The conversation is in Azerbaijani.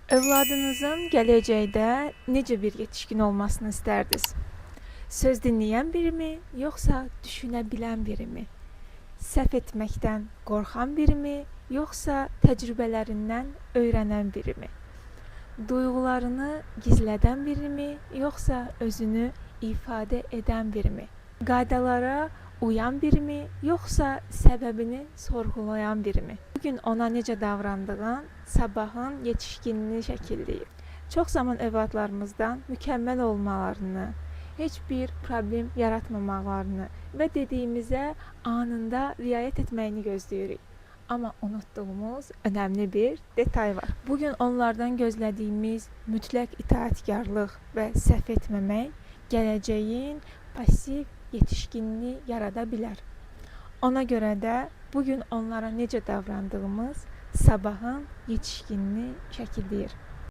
Övladınızın gələcəkdə necə bir yetişkin olmasını istərdiniz? Söz dinləyən birimi, yoxsa düşünə bilən birimi? Səhv etməkdən qorxan birimi, yoxsa təcrübələrindən öyrənən birimi? Duyğularını gizlədən birimi, yoxsa özünü ifadə edən birimi? Qaydalara uyan birimi, yoxsa səbəbini sorğulayan birimi? Bugün ona necə davrandığın sabahın yetişkinini şəkilləyir. Çox zaman övladlarımızdan mükəmməl olmalarını, heç bir problem yaratmamaqlarını və dediyimizə anında riayət etməyini gözləyirik. Amma unutduğumuz önəmli bir detay var. Bugün onlardan gözlədiyimiz mütləq itaatkarlıq və səhv etməmək gələcəyin pasiv yetişkinini yarada bilər. Ona görə də bugün onlara necə davrandığımız sabahın yetişkinini şəkilləyir.